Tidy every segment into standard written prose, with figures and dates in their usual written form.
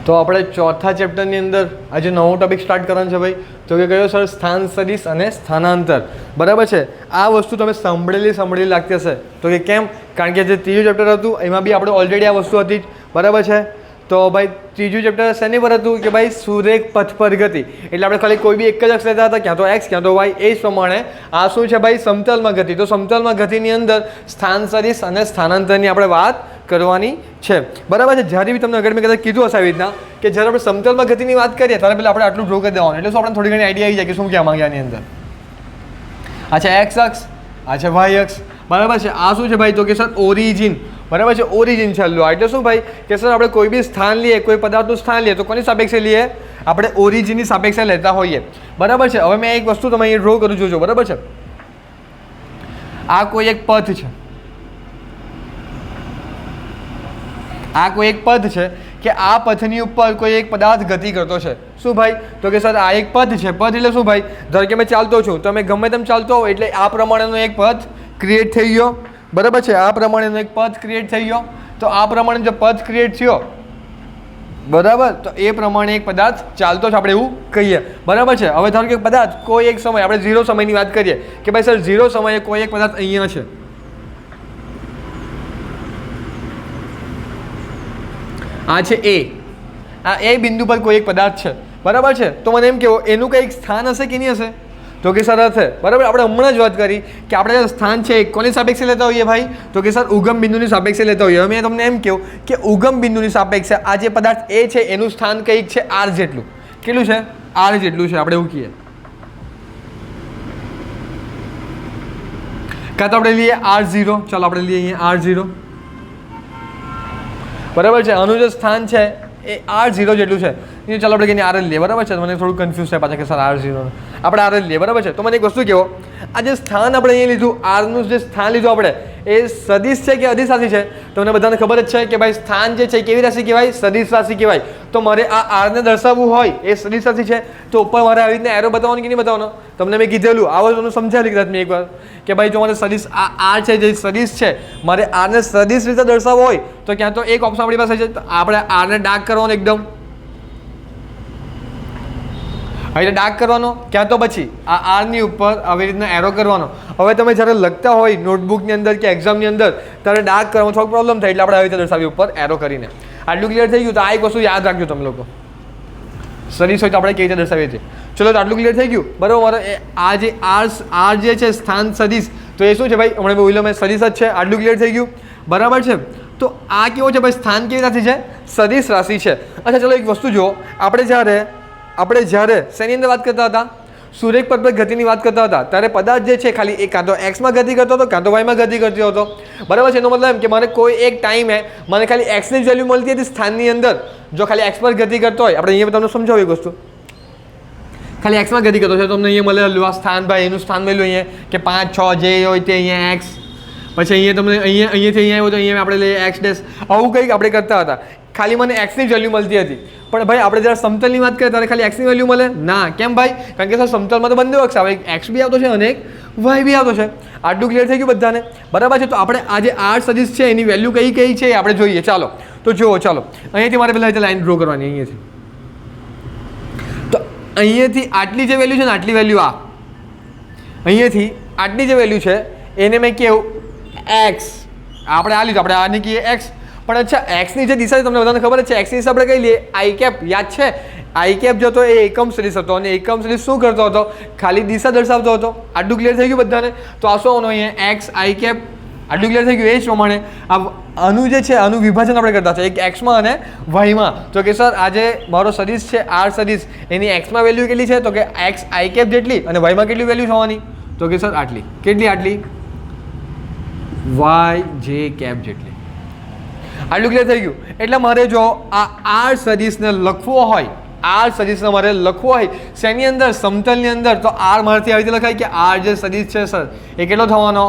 તો આપણે ચોથા ચેપ્ટરની અંદર આજે નવો ટોપિક સ્ટાર્ટ કરવાનો છે ભાઈ. તો કે કયો સર? સ્થાન સદિશ અને સ્થાનાંતર. બરાબર છે. આ વસ્તુ તમે સાંભળેલી લાગતી હશે. તો કે કેમ? કારણ કે જે ત્રીજું ચેપ્ટર હતું એમાં બી આપણે ઓલરેડી આ વસ્તુ હતી જ. બરાબર છે. તો ભાઈ ત્રીજું ચેપ્ટર શેની પર હતું કે ભાઈ સુરેખ પથ પર ગતિ. એટલે આપણે ખાલી કોઈ બી એક જ અક્ષ લેતા હતા, ક્યાં તો એક્સ ક્યાં તો વાય. એ જ પ્રમાણે આ શું છે ભાઈ? સમતલમાં ગતિ. તો સમતલમાં ગતિની અંદર સ્થાન સદિશ અને સ્થાનાંતરની આપણે વાત કરવાની છે. બરાબર છે. જ્યારે બી તમને આગળ મેં કદાચ કીધું હશે આવી રીતના કે જ્યારે આપણે સમતલમાં ગતિની વાત કરીએ ત્યારે પહેલાં આપણે આટલું ડ્રો કરી દેવાનું. એટલે શું આપણે થોડી ઘણી આઈડિયા આવી જાય કે શું કહેવા માંગ્યા આની અંદર. આ છે એક્સ અક્ષ, આ છે વાય અક્ષ. બરાબર છે. આ શું છે ભાઈ? તો કે સર ઓરિજિન. બરાબર છે. ઓરિજિન છેલ્લું. એટલે શું ભાઈ કે સર આપણે કોઈ બી સ્થાન લઈએ, કોઈ પદાર્થનું સ્થાન લઈએ તો કોની સાપેક્ષે લઈએ? આપણે ઓરિજિનની સાપેક્ષે લેતા હોઈએ. બરાબર છે. હવે મેં એક વસ્તુ તમે અહીં ડ્રો કરું જોજો. બરાબર છે. આ કોઈ એક પથ છે, આ કોઈ એક પથ છે કે આ પથની ઉપર કોઈ એક પદાર્થ ગતિ કરતો છે. શું ભાઈ? તો કે સર આ એક પથ છે. પથ એટલે શું ભાઈ? ધારો કે મેં ચાલતો છું, તમે ગમે તેમ ચાલતો હો એટલે આ પ્રમાણેનો એક પથ ક્રિએટ થઈ ગયો. બરાબર છે. આ પ્રમાણેનો એક પથ ક્રિએટ થઈ ગયો. તો આ પ્રમાણે જો પથ ક્રિએટ થયો, બરાબર, તો એ પ્રમાણે એક પદાર્થ ચાલતો છે, આપણે એવું કહીએ. બરાબર છે. હવે ધારો કે પદાર્થ કોઈ એક સમય, આપણે 0 સમયની વાત કરીએ કે ભાઈ સર 0 સમયે કોઈ એક પદાર્થ અહીંયા છે. આ છે એ. આ એ બિંદુ પર કોઈ એક પદાર્થ છે. બરાબર છે. તો મને એમ કહેવો એનું કંઈક સ્થાન હશે કે નહીં હશે? તો કે સર હશે. બરાબર. આપણે હમણાં જ વાત કરી કે આપણે જે સ્થાન છે કોની સાપેક્ષે લેતા હોઈએ ભાઈ? તો કે સર ઉગમ બિંદુની સાપેક્ષે લેતા હોઈએ. હવે મેં તમને એમ કહ્યું કે ઉગમ બિંદુની સાપેક્ષે આ જે પદાર્થ એ છે એનું સ્થાન કંઈક છે આર જેટલું. કેટલું છે? આર જેટલું છે. આપણે એવું કહીએ. કાં તો આપણે લઈએ R0. ચાલો આપણે લઈએ અહીંયા R0. બરાબર છે. આનું જે સ્થાન છે એ R0 જેટલું છે. ચાલો આપણે કહીએ R લઈએ. બરાબર છે. મને થોડું કન્ફ્યુઝ થાય પાછા કે સર R0 આપણે R લઈએ. બરાબર છે. તો મને એક વસ્તુ કહો, આ જે સ્થાન આપણે અહીંયા લીધું, આરનું જે સ્થાન લીધું આપણે, એ સદિશ છે કે અધિશાસી છે? તમને બધાને ખબર જ છે કે ભાઈ સ્થાન જે છે કેવી રાશિ કહેવાય? સદિશ રાશિ કહેવાય. તો મારે આ આરને દર્શાવવું હોય એ સદિશ રાશિ છે તો ઉપર મારે આવી રીતના એરો બતાવવાનો કે નહીં બતાવવાનો? તમને મેં કીધેલું આ વસ્તુનું સમજાવેલી કદાચ મેં એકવાર કે ભાઈ જો મારે સદિશ આ આર છે જે સદિશ છે, મારે આરને સદિશ રીતે દર્શાવવો હોય તો ક્યાં તો એક ઓપ્શન આપણી પાસે છે, આપણે આરને ડાર્ક કરવાનો એકદમ, એટલે ડાર્ક કરવાનો, ક્યાં તો પછી આ આરની ઉપર આવી રીતના એરો કરવાનો. હવે તમે જ્યારે લખતા હોય નોટબુકની અંદર કે એક્ઝામની અંદર ત્યારે ડાર્ક કરવાનો થોડો પ્રોબ્લેમ થાય એટલે આપણે આવી રીતે દર્શાવીએ ઉપર એરો કરીને. આટલું ક્લિયર થઈ ગયું? તો આ એક વસ્તુ યાદ રાખજો તમે લોકો. સદિશ હોય તો આપણે કેવી રીતે દર્શાવીએ છીએ. ચલો તો આટલું ક્લિયર થઈ ગયું. બરાબર. આ જે આર જે છે સ્થાન સદિશ, તો એ શું છે ભાઈ? હમણાં બોલ્યો મેં સદિશ જ છે. આટલું ક્લિયર થઈ ગયું. બરાબર છે. તો આ કેવો છે ભાઈ? સ્થાન કેવી રાશિ છે? સદિશ રાશિ છે. અચ્છા ચલો એક વસ્તુ જુઓ. આપણે જ્યારે શેની અંદર વાત કરતા હતા? સુરેખ પથ પર ગતિની વાત કરતા હતા ત્યારે પદાર્થ જે છે ખાલી એક કાં તો એક્સમાં ગતિ કરતો હતો કાં તો વાયમાં ગતિ કરતો હતો. બરાબર છે. એનો મતલબ એમ કે મને કોઈ એક ટાઈમે મને ખાલી એક્સની જ વેલ્યુ મળતી હતી સ્થાનની અંદર. જો ખાલી એક્સ પર ગતિ કરતો હોય, આપણે અહીંયા તમને સમજાવું એક વસ્તુ, ખાલી એક્સમાં ગતિ કરતો છે તો અમને અહીંયા મળેલું આ સ્થાન ભાઈ, એનું સ્થાન મળ્યું અહીંયા કે 5 6 જે હોય તે અહીંયા એક્સ, પછી અહીંયા તમને અહીંયાથી અહીંયા આવ્યો તો અહીંયા આપણે લઈએ એક્સ ડેશ. આવું કંઈક આપણે કરતા હતા. ખાલી મને એક્સની જ વેલ્યુ મળતી હતી. પણ ભાઈ આપણે જ્યારે સમતલની વાત કરીએ ત્યારે ખાલી એક્સની વેલ્યુ મળે ના. કેમ ભાઈ? કારણ કે સર સમતલમાં તો બંને અક્ષ આવે, એક એક્સ બી આવતો છે અને એક વાય બી આવતો છે. આટલું ક્લિયર થઈ ગયું બધાને? બરાબર છે. તો આપણે આ જે આર સદિશ છે એની વેલ્યુ કઈ કઈ છે આપણે જોઈએ. ચાલો તો જુઓ. ચાલો અહીંયાથી મારે પહેલાં લાઈન ડ્રો કરવાની. અહીંયાથી તો અહીંયાથી આટલી જે વેલ્યુ છે ને, આટલી વેલ્યુ આ અહીંયાથી આટલી જે વેલ્યુ છે એને મેં કેવું એક્સ, આપણે આ લીધું, આપણે આને કહીએ એક્સ. પણ અચ્છા એક્સની જે દિશા છે તમને બધાને ખબર જ છે. એક્સની દિશા આપણે કઈ લઈએ? I cap. યાદ છે? આઈ કેપ જતો એ એકમ સદિશ હતો અને એકમ સદિશ શું કરતો હતો? ખાલી દિશા દર્શાવતો હતો. આટલું ક્લિયર થઈ ગયું બધાને? તો આ શું આવવાનું અહીંયા? એક્સ આઈ કેપ. આટલું ક્લિયર થઈ ગયું? એ જ પ્રમાણે આનું જે છે આનું વિભાજન આપણે કરતા છે એક એક્સમાં અને વાયમાં. તો કે સર આજે મારો સદિશ છે આર સદિશ, એની એક્સમાં વેલ્યુ કેટલી છે? તો કે એક્સ આઈ કેપ જેટલી, અને વાયમાં કેટલી વેલ્યુ થવાની? તો કે સર આટલી. કેટલી? આટલી વાય જે કેપ જેટલી. આટલું ક્લિયર થઈ ગયું? એટલે મારે જો આ આર સદિશને લખવો હોય, આર સદિશને મારે લખવો હોય શેની અંદર? સમતલની અંદર. તો આર મારાથી આવી રીતે લખાય કે આર જે સદિશ છે સર એ કેટલો થવાનો?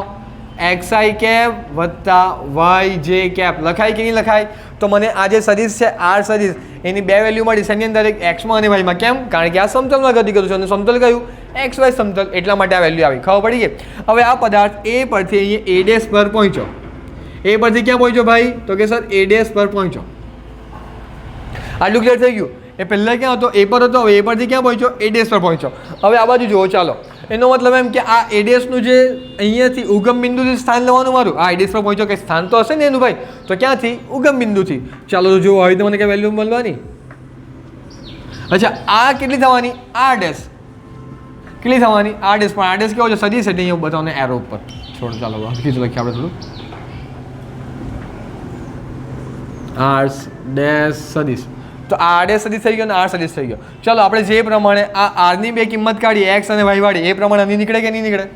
એક્સ આઈ કેપ વત્તા વાય જે કેપ. લખાય કે નહીં લખાય? તો મને આ જે સદિશ છે આર સદિશ એની બે વેલ્યુ મળી શેની અંદર? એક એક્સમાં અને વાયમાં. કેમ? કારણ કે આ સમતલમાં ગતિ કરું છું અને સમતલ કયું? એક્સ વાય સમતલ. એટલા માટે આ વેલ્યુ આવી. ખબર પડી ગઈ? હવે આ પદાર્થ એ પરથી અહીંયા એ ડેશ પર પહોંચ્યો. એ પરથી ક્યાં પહોંચ્યો ભાઈ? તો કે સર એ ડેશ પર પહોંચ્યો. આટલું ક્લિયર થઈ ગયું. એ પહેલાં ક્યાં હતો? એ પર હતો. હવે એ પરથી ક્યાં પહોંચ્યો? એ ડેશ પર પહોંચ્યો. હવે આ બાજુ જુઓ. ચાલો, એનો મતલબ એમ કે આ એ ડેશનું જે અહીંયાથી ઉગમ બિંદુથી સ્થાન લેવાનું મારું. આ એ ડેશ પર પહોંચ્યો, કે સ્થાન તો હશે ને એનું ભાઈ. તો ક્યાંથી? ઉગમ બિંદુથી. ચાલો તો જુઓ, હવે તો મને કંઈ વેલ્યુ મળવાની. અચ્છા, આ કેટલી થવાની? આર ડેશ કેટલી થવાની? R dash. પણ આર ડેશ કેવો છે? સદીશ. એટલે અહીંયા બતાવને એરો ઉપર છોડ. ચાલો લખીએ આપણે થોડું. આર ડેશ સદીશ. તો આર ડેશ સદીશ થઈ ગયો અને આર સદીશ થઈ ગયો. ચાલો આપણે જે પ્રમાણે આ આરની બે કિંમત કાઢીએ, એક્સ અને વાય વાળી, એ પ્રમાણે આની નીકળે કે નહીં નીકળે?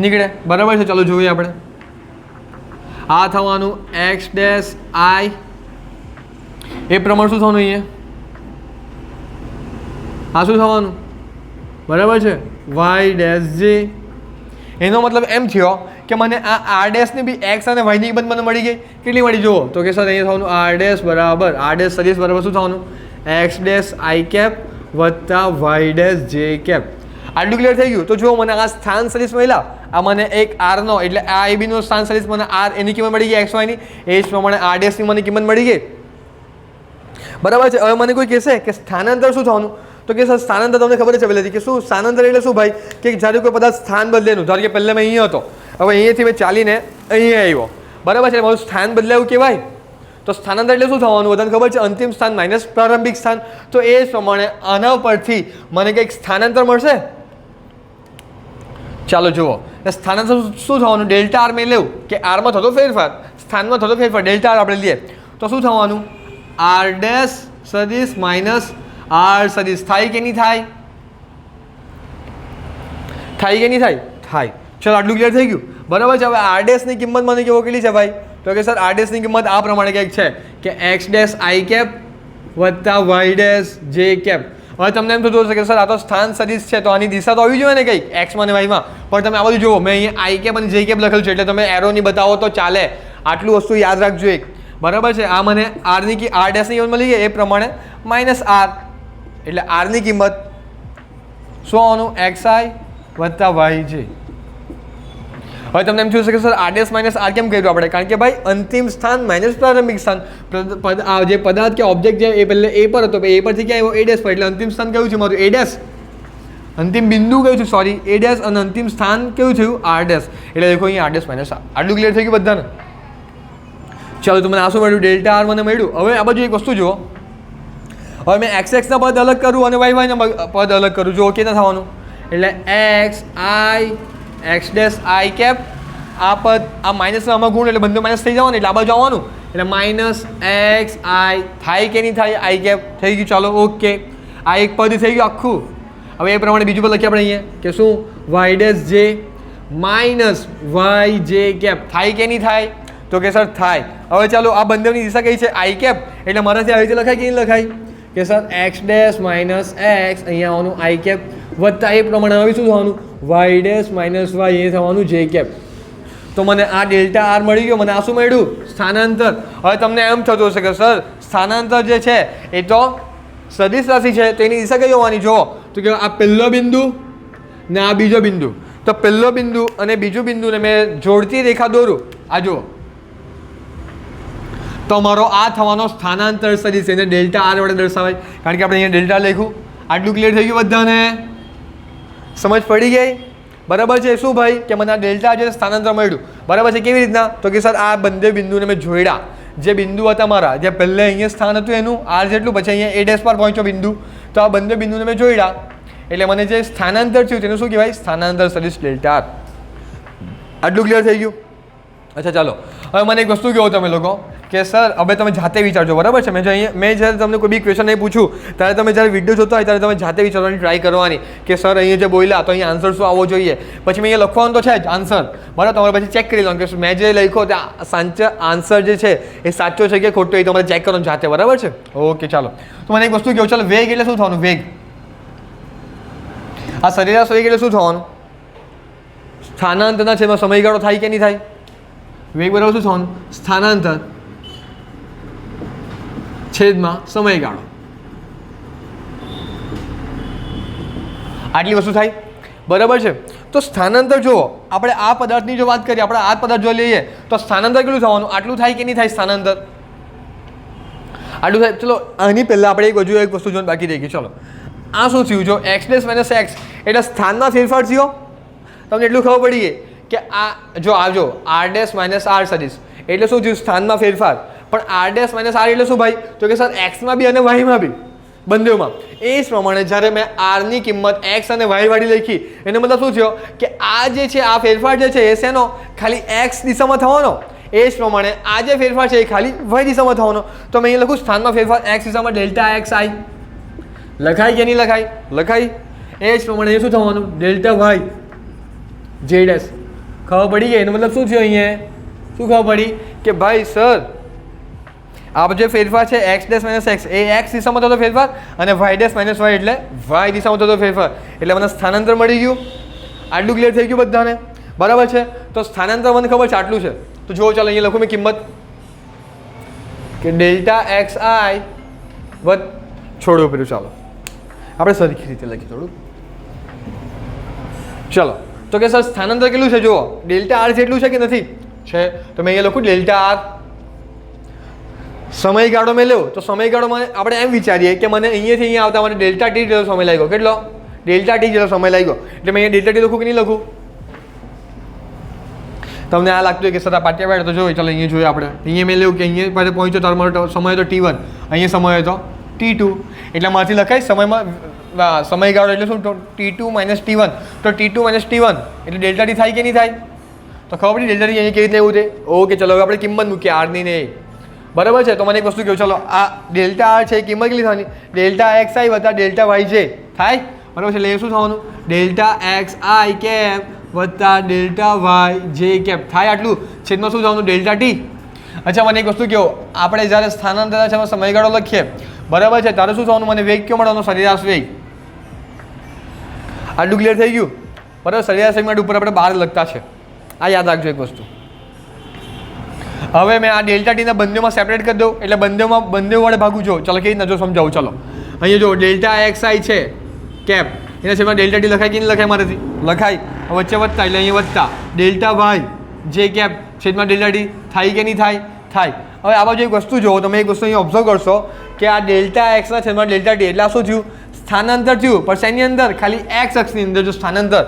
નીકળે. બરાબર છે. ચાલો જોઈએ આપણે. આ થવાનું એક્સ ડેશ આઈ. એ પ્રમાણે શું થવાનું? અહીંયા આ શું થવાનું? બરાબર છે, વાય ડેશ જે. એનો મતલબ એમ થયો કે મને આ આર ડેશની બી એક્સ અને વાયની કિંમત મને મળી ગઈ. કેટલી મળી જુઓ તો કે સર અહીંયા થવાનું આર ડેશ બરાબર આર ડેશ સદીશ બરાબર શું થવાનું? એક્સ ડેશ આઈ કેપ વત્તા વાય ડેશ જે કેપ. આટલું ક્લિયર થઈ ગયું. તો જુઓ, મને આ સ્થાન સદીશ મળ્યા. આ મને એક આરનો એટલે આ એ બીનો સ્થાન સદીશ મને આર એની કિંમત મળી ગઈ એક્સ વાયની. એ જ પ્રમાણે આર ડેશની મને કિંમત મળી ગઈ. બરાબર છે. હવે મને કોઈ કહેશે કે સ્થાનાંતર શું થવાનું? તો કે સર સ્થાનાંતર તમને ખબર છે પહેલેથી કે શું સ્થાનાંતર એટલે શું ભાઈ? કે જ્યારે કોઈ પદાર્થ સ્થાન બદલેનું. ધારો કે પહેલાં મેં અહીંયા હતો, હવે અહીંયાથી મેં ચાલીને અહીંયા આવ્યો. બરાબર છે. મારું સ્થાન બદલાયું કહેવાય. તો સ્થાનાંતર એટલે શું થવાનું? બધાને ખબર છે, અંતિમ સ્થાન માઇનસ પ્રારંભિક સ્થાન. તો એ જ પ્રમાણે આના પરથી મને કંઈક સ્થાનાંતર મળશે. ચાલો જુઓ, સ્થાનાંતર શું થવાનું? ડેલ્ટા આર મેં લેવું કે આરમાં થતો ફેરફાર, સ્થાનમાં થતો ફેરફાર. ડેલ્ટા આર આપણે લઈએ તો શું થવાનું? આર ડેશ સદીશ માઇનસ આર સદીશ. થાય કે નહીં થાય? થાય કે નહીં થાય? થાય. ચલો આટલું ક્લિયર થઈ ગયું. બરાબર છે. હવે આર ડેશની કિંમત મને કેવો કેટલી છે ભાઈ? તો કે સર આર ડેશની કિંમત આ પ્રમાણે કંઈક છે કે એક્સ ડેશ આઈ કેપ વત્તા વાય ડેશ જે કેપ. હવે તમને એમ થતું હશે કે સર આ તો સ્થાન સદીશ છે, તો આની દિશા તો આવી જોઈએ ને કંઈક એક્સમાં અને વાયમાં. પણ તમે આ બધું જુઓ, મેં અહીંયા આઈ કેપ અને જે કેપ લખેલું છે, એટલે તમે એરો નહીં બતાવો તો ચાલે. આટલું વસ્તુ યાદ રાખજો એક. બરાબર છે. આ મને આરની આર ડેશની કિંમત મળી ગઈ. એ પ્રમાણે માઇનસ આર એટલે આરની કિંમત શું આવવાનું? એક્સ આઈ વત્તા વાય જે. હવે તમને એમ થયું છે કે sir r dash minus r કેમ કર્યું આપણે? કારણ કે ભાઈ અંતિમ સ્થાન માઇનસ પ્રારંભિક સ્થાન. જે પદાર્થ કે ઓબ્જેક્ટ જે એ પહેલે એ પર હતો, એ પરથી ક્યાં આવ્યો? એ ડેશ પર. એટલે અંતિમ સ્થાન કયું છે મારું? A dash. અંતિમ બિંદુ કયું છે? Sorry, a dash. અને અંતિમ સ્થાન કયું થયું? R dash. એટલે દેખો અહીંયા આર ડેશ માઇનસ આર. આટલું ક્લિયર થઈ ગયું બધાને? ચાલો, તો મને આ શું મળ્યું? ડેલ્ટા આર મને મળ્યું. હવે આ બાજુ એક વસ્તુ જુઓ. હવે મેં એક્સ એક્સના પદ અલગ કરું અને વાય વાયના પદ અલગ કરું. જુઓ કેટલા થવાનું? એટલે x i x dash i cap. આ પદ આ માઇનસના આમાં ગુણ એટલે બંને માઇનસ થઈ જવાનું. એટલે આ બાજુ આવવાનું એટલે માઇનસ એક્સ આઈ. થાય કે નહીં થાય? આઈ કેપ થઈ ગયું. ચાલો ઓકે, આ એક પદ થઈ ગયું આખું. હવે એ પ્રમાણે બીજું પદ લખીએ આપણે અહીંયા કે શું? વાય ડેશ જે માઇનસ વાય જે કેપ. થાય કે નહીં થાય? તો કે સર થાય. હવે ચાલો, આ બંનેની દિશા કઈ છે? I cap. એટલે મારાથી આવી રીતે લખાય કે નહીં લખાય? કે sir x dash minus x અહીંયા આવવાનું આઈ કેપ વત્તા એ પ્રમાણે હવે શું થવાનું? વાય ડેશ માઇનસ વાય એ થવાનું જે કેપ. તો મને આ ડેલ્ટા આર મળી ગયો. મને આ શું મળ્યું? સ્થાનાંતર. હવે તમને એમ થતું હશે કે સર સ્થાનાંતર જે છે એ તો સદિશ રાશિ છે, તો એની દિશા કઈ હોવાની? જુઓ તો કે આ પહેલો બિંદુ ને આ બીજો બિંદુ. તો પહેલો બિંદુ અને બીજું બિંદુને મેં જોડતી રેખા દોરું. આ જુઓ, તો મારો આ થવાનો સ્થાનાંતર સદિશ. એને ડેલ્ટા આર વડે દર્શાવાય, કારણ કે આપણે અહીંયા ડેલ્ટા લખ્યું. આટલું ક્લિયર થઈ ગયું બધાને? સમજ પડી ગઈ? બરાબર છે. શું ભાઈ કે મને આ ડેલ્ટા જે સ્થાનાંતર મળ્યું. બરાબર છે. કેવી રીતના? તો કે સર આ બંને બિંદુને મેં જોડ્યા. જે બિંદુ હતા મારા, જે પહેલે અહીંયા સ્થાન હતું એનું આર જેટલું, પછી અહીંયા એ ડેશ પર પહોંચ્યો બિંદુ. તો આ બંને બિંદુને મેં જોડ્યા એટલે મને જે સ્થાનાંતર થયું તેનું શું કહેવાય? સ્થાનાંતર સદિશ ડેલ્ટા આર. આટલું ક્લિયર થઈ ગયું? અચ્છા ચાલો, હવે મને એક વસ્તુ કહો તમે લોકો કે સર હવે તમે જાતે વિચારજો. બરાબર છે. મેં જ્યારે તમને કોઈ બી ક્વેશ્ચન નહીં પૂછું ત્યારે તમે જ્યારે વિડીયો જોતા હોય ત્યારે તમે જાતે વિચારવાની ટ્રાય કરવાની કે સર અહીંયા જે બોલ્યા તો અહીંયા આન્સર શું આવવો જોઈએ. પછી મેં અહીંયા લખવાનું તો છે જ આન્સર. બરાબર, તમારે પછી ચેક કરી લો કે મેં જે લખ્યો તે આન્સર જે છે એ સાચો છે કે ખોટો, એ તમારે ચેક કરવાનું જાતે. બરાબર છે. ઓકે ચાલો, તો મને એક વસ્તુ કહો. ચાલો, વેગ એટલે શું થવાનું? વેગ, આ સરેરાશ વેગ એટલે શું થવાનું? સ્થાનાંતરના છેદમાં સમયગાળો થાય કે નહીં થાય? વેગ બરાબર શું થવાનું? સ્થાનાંતર છેદમાં સમયગાળો. આટલી વસ્તુ થાય. બરાબર છે. તો સ્થાનાંતર જુઓ, આપણે આ પદાર્થની જો વાત કરીએ, આપણે આ પદાર્થ જો લઈએ તો સ્થાનાંતર કેટલું થવાનું? આટલું થાય કે નહીં થાય સ્થાનાંતર? આટલું સાહેબ. ચલો આની પહેલાં આપણે એક હજુ એક વસ્તુ જોઈને બાકી રહી ગઈ. ચલો આ શું થયું? જો એક્સ ડેશ માઇનસ એક્સ એટલે સ્થાનમાં ફેરફાર થયો. તમને એટલું ખબર પડી ગઈ કે આ જો આવજો આર ડેશ માઇનસ આર સદીશ એટલે શું થયું? સ્થાનમાં ફેરફાર. પણ આર ડેશ માઇનસ આર એટલે શું ભાઈ? તો કે સર એક્સમાં બી અને વાયમાં બી બંનેમાં. એ જ પ્રમાણે જ્યારે મેં આરની કિંમત એક્સ અને વાય વાળી લખી એનો મતલબ શું થયો કે આ જે છે આ ફેરફાર જે છે એ શેનો? ખાલી એક્સ દિશામાં થવાનો. એ જ પ્રમાણે આ જે ફેરફાર છે એ ખાલી વાય દિશામાં થવાનો. તો મેં અહીંયા લખું સ્થાનમાં ફેરફાર એક્સ દિશામાં ડેલ્ટા એક્સ આઈ. લખાય કે નહીં લખાય? લખાય. એ જ પ્રમાણે એ શું થવાનું? ડેલ્ટા વાય જે ડેશ. ખબર પડી ગઈ? એનો મતલબ શું થયો? અહીંયા શું ખબર પડી કે ભાઈ સર આ જે ફેરફાર છે એક્સ ડેશ માઇનસ એક્સ એ એક્સ દિશામાં થતો ફેરફાર અને વાય ડેશ માઇનસ વાય એટલે વાય દિશામાં થતો ફેરફાર. એટલે મને સ્થાનાંતર મળી ગયું. આટલું ક્લિયર થઈ ગયું બધાને? બરાબર છે. તો સ્થાનાંતર મને ખબર છે આટલું છે. તો જુઓ ચાલો અહીંયા લખું મેં કિંમત કે ડેલ્ટા એક્સ આઈ છોડવું પડ્યું. ચાલો આપણે સરખી રીતે લખીએ થોડું. ચલો તો કે સર સ્થાનાંતર કેટલું છે? જુઓ ડેલ્ટા આર જેટલું છે કે નથી? છે. તો મેં અહીંયા લખું ડેલ્ટા આર. સમયગાળો મેં લેવો તો સમયગાળોમાં આપણે એમ વિચારીએ કે મને અહીંયાથી અહીંયા આવતા મને ડેલ્ટા ટી જેટલો સમય લાગ્યો. કેટલો? ડેલ્ટા ટી જેટલો સમય લાગ્યો. એટલે મેં અહીંયા ડેલ્ટા ટી લખું કે નહીં લખું? તમને આ લાગતું હોય કે સર આ પાટિયા બેઠ તો જોઈએ. ચાલો અહીંયા જોઈએ આપણે. અહીંયા મેં લેવું કે અહીંયા પાસે પહોંચ્યો તારો મારો સમય હતો T1, અહીંયા સમય હતો T2. એટલે માંથી લખાય સમયમાં સમયગાળો એટલે શું? T2 minus T1. તો T2 માઇનસ T1 એટલે ડેલ્ટા ટી થાય કે નહીં થાય? તો ખબર પડી ડેલ્ટા ટી અહીંયા કેવી રીતે એવું છે? ઓકે ચલો હવે આપણે કિંમત મૂકીએ આરની ને. બરાબર છે. તો મને એક વસ્તુ કહું. ચલો આ ડેલ્ટા આર છે એ કિંમત કેટલી થવાની? ડેલ્ટા એક્સ આઈ વત્તા ડેલ્ટા વાય જે થાય. બરાબર છે. એટલે એ શું થવાનું? ડેલ્ટા એક્સ આઈ કેપ વત્તા ડેલ્ટા વાય જે કેપ થાય. આટલું છેદમાં શું થવાનું? Delta T. અચ્છા મને એક વસ્તુ કહો. આપણે જ્યારે સ્થાનાંતર છે એમાં સમયગાળો લખીએ બરાબર છે ત્યારે શું થવાનું? મને વેગ કયો મળવાનો? સરેરાશ વેગ. આટલું ક્લિયર થઈ ગયું? બરાબર. સરેરાશ વેગ માટે ઉપર આપણે 12 લખતા છે. આ યાદ રાખજો એક વસ્તુ. હવે મેં આ ડેલ્ટા ટીના બંનેમાં સેપરેટ કરી દઉં એટલે બંને વડે ભાગું. જો ચાલો કેવી રીતના જો સમજાવું. ચાલો અહીંયા જો ડેલ્ટા એક્સ આઈ છે કેપ એના છેદમાં ડેલ્ટા ટી લખાય કે નહીં લખાય? મારાથી લખાય. વચ્ચે વધતા એટલે અહીંયા વધતા ડેલ્ટા વાય જે કેપ છેદમાં ડેલ્ટા ટી થાય કે નહીં થાય? થાય. હવે આ બાજુ એક વસ્તુ જુઓ. તમે એક વસ્તુ અહીંયા ઓબ્ઝર્વ કરશો કે આ ડેલ્ટા એક્સના છેદમાં ડેલ્ટા ટી એટલે આ શું થયું? સ્થાનાંતર થયું. પણ શેની અંદર? ખાલી એક્સ અક્ષની અંદર. જો સ્થાનાંતર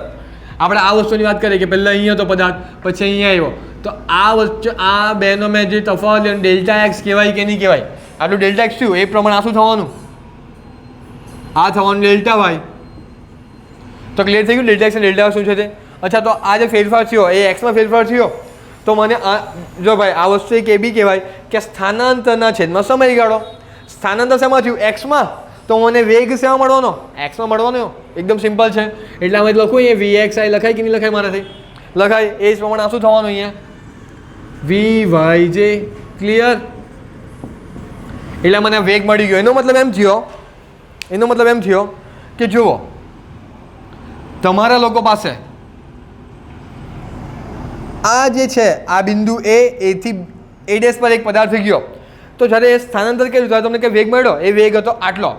આપણે આ વસ્તુની વાત કરીએ કે પહેલાં અહીંયા હતો પદાર્થ પછી અહીંયા આવ્યો તો આ વચ્ચે આ બેનો મેં જે તફાવત ડેલ્ટા એક્સ કહેવાય કે નહીં કહેવાય? આટલું ડેલ્ટા એક્સ થયું એ પ્રમાણે આ શું થવાનું? આ થવાનું ડેલ્ટા વાય. તો ક્લિયર થઈ ગયું ડેલ્ટા એક્સ અને ડેલ્ટા વાય શું છે તે? અચ્છા તો આ જે ફેરફાર થયો એ એક્સમાં ફેરફાર થયો તો મને જો ભાઈ આ વસ્તુ એક એ બી કહેવાય કે સ્થાનાંતરના છેદમાં સમયગાળો. સ્થાનાંતર શેમાં થયું? એક્સમાં. તો મને વેગ શેમાં મળવાનો? એક્સમાં મળવાનો. એકદમ સિમ્પલ છે. એટલે અમે લખું અહીંયા વી એક્સ આઈ લખાય કે નહીં લખાય? મારાથી લખાય. એ જ પ્રમાણે આ શું થવાનું? અહીંયા વી વાય જે. ક્લિયર? એટલે મને વેગ મળી ગયો. એનો મતલબ એમ થયો કે જુઓ તમારા લોકો પાસે આ જે છે આ બિંદુ એથી એ ડેશ પર એક પદાર્થ થઈ ગયો તો જ્યારે એ સ્થાનાંતર કર્યું ત્યારે તમને કે વેગ મળ્યો. એ વેગ હતો આટલો.